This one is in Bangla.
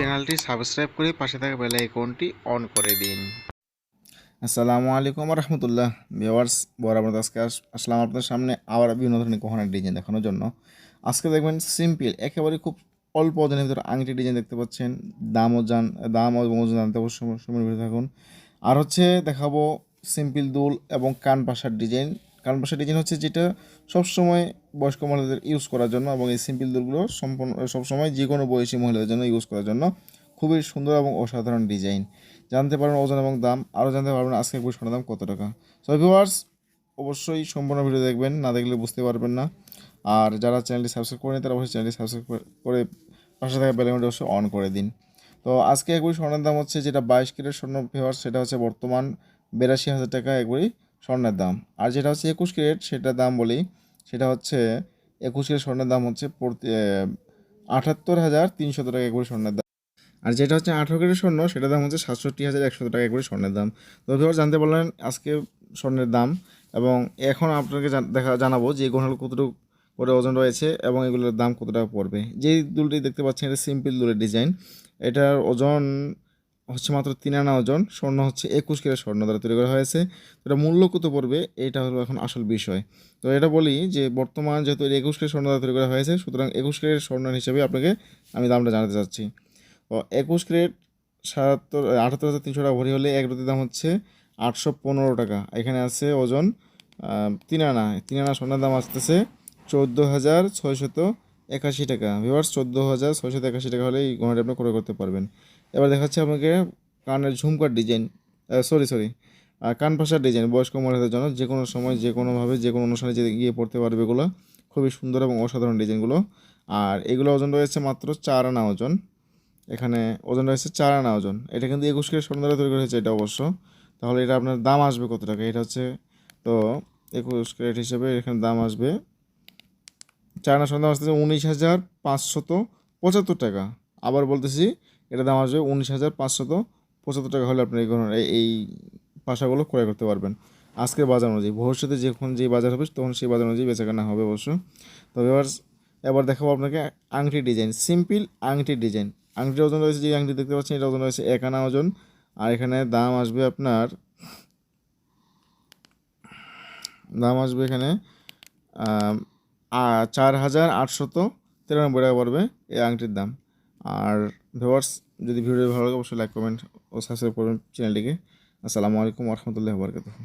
চ্যানেলটি সাবস্ক্রাইব করে পাশে থাকা বেল আইকনটি অন করে দিন। আসসালামু আলাইকুম রহমতুল্লাহ ভিউয়ার্স, বরাবর আজকে আসলাম আপনার সামনে আবার বিভিন্ন ধরনের গহনার ডিজাইন দেখানোর জন্য। আজকে দেখবেন সিম্পল একেবারে খুব অল্প ওজনের ভিতরে আংটি ডিজাইন দেখতে পাচ্ছেন। দাম ও ওজন জানতে অবশ্যই সময় ভিতরে থাকুন। আর হচ্ছে দেখাবো সিম্পল দুল এবং কান পাশার ডিজাইন। কান পাশার ডিজাইন হচ্ছে যেটা সবসময় বয়স্ক মহিলাদের ইউজ করার জন্য, এবং এই সিম্পল দুলগুলো সম্পূর্ণ সবসময় যে কোনো বয়সী মহিলাদের জন্য ইউজ করার জন্য খুবই সুন্দর এবং অসাধারণ ডিজাইন। জানতে পারবেন ওজন এবং দাম, আরও জানতে পারবেন আজকে এক সোনার দাম কত টাকা। সো ভিউয়ার্স, অবশ্যই সম্পূর্ণ ভিডিও দেখবেন, না দেখলে বুঝতে পারবেন না। আর যারা চ্যানেলটি সাবস্ক্রাইব করেন তারা অবশ্যই চ্যানেলটি সাবস্ক্রাইব করে পাশে থাকা বেল আইকনটি অবশ্যই অন করে দিন। তো আজকে একবারই স্বর্ণের দাম হচ্ছে, যেটা 22 ক্যারেট স্বর্ণ ভিউয়ার্স, সেটা হচ্ছে বর্তমান 82,000 টাকা একবারই স্বর্ণের দাম। আর যেটা হচ্ছে 21 ক্যারেট, সেটার দাম বলি, সেটা হচ্ছে 21 ক্যারেট স্বর্ণের দাম হচ্ছে 78,300 টাকা একবারই স্বর্ণের দাম। আর যেটা হচ্ছে 18 ক্যারেট স্বর্ণ, সেটার দাম হচ্ছে 67,100 টাকা একবারে স্বর্ণের দাম। তো ভিউয়ার্স, জানতে পারলেন আজকে স্বর্ণের দাম। এবং এখন আপনাকে জানাবো যে এই গহনাগুলো কতটুকু করে ওজন রয়েছে এবং এগুলোর দাম কত টাকা পড়বে। যেই দুলটি দেখতে পাচ্ছেন, এটা সিম্পল দুলের ডিজাইন। এটার ওজন হচ্ছে মাত্র 3 আনা ওজন। স্বর্ণ হচ্ছে 21 ক্যারেট স্বর্ণ দ্বারা তৈরি করা হয়েছে। তো এটা মূল্য কত পড়বে, এটা হলো এখন আসল বিষয়। তো এটা বলি যে বর্তমান যেহেতু 21 ক্যারেট স্বর্ণ দ্বারা তৈরি করা হয়েছে, সুতরাং 21 ক্যারেট স্বর্ণের হিসেবে আপনাকে আমি দামটা জানাতে চাচ্ছি। তো 21 ক্যারেট 78,300 টাকা ভরি হলে এক রতির দাম হচ্ছে 815 টাকা। এখানে আছে ওজন 3 আনা। 3 আনা সোনার দাম আসতেছে 14,681 টাকা। ভিউয়ার্স, 14,681 টাকা হলে এই গহনাটি আপনি ক্রয় করতে পারবেন। এবার দেখাচ্ছি আপনাকে কানের ঝুমকার ডিজাইন, সরি কান পাশার ডিজাইন। বয়স্ক মহিলাদের জন্য যে কোনো সময় যে কোনোভাবে যে কোনো অনুষ্ঠানে গিয়ে পড়তে পারবে এগুলো। খুবই সুন্দর এবং অসাধারণ ডিজাইনগুলো। আর এগুলো ওজন রয়েছে মাত্র 4 আনা ওজন। এখানে ওজন রয়েছে 4 আনা ওজন। এটা কিন্তু 21 ক্যারেট স্বর্ণ দ্বারা তৈরি করা হয়েছে এটা অবশ্য। তাহলে এটা আপনার দাম আসবে কত টাকা? এটা হচ্ছে, তো 21 ক্যারেট হিসেবে এখানে দাম আসবে, 4 আনা স্বর্ণ দাম আসতেছে 19,575 টাকা। আবার বলতেছি, এটা দাম আসবে 19,575 টাকা হলে আপনি এই পাশাগুলো ক্রয় করতে পারবেন আজকের বাজার অনুযায়ী। ভবিষ্যতে যখন যে বাজার হবে তখন সেই বাজার অনুযায়ী বেচাকেনা হবে অবশ্য। তো এবার দেখাবো আপনাকে আংটি ডিজাইন, সিম্পল আংটি ডিজাইন। আংটির ওজন রয়েছে, যে আংটি দেখতে পাচ্ছেন, এটা ওজন রয়েছে 1 আনা ওজন। আর এখানে দাম আসবে এখানে 4,893 টাকা পড়বে এই আংটির দাম। আর ভিউয়ার্স, যদি ভিডিও ভালো লাগে অবশ্যই লাইক কমেন্ট ও সাবস্ক্রাইব করবেন চ্যানেলটিকে। আসসালামু আলাইকুম রহমতুল্লাহি ওয়া বারাকাতুহু।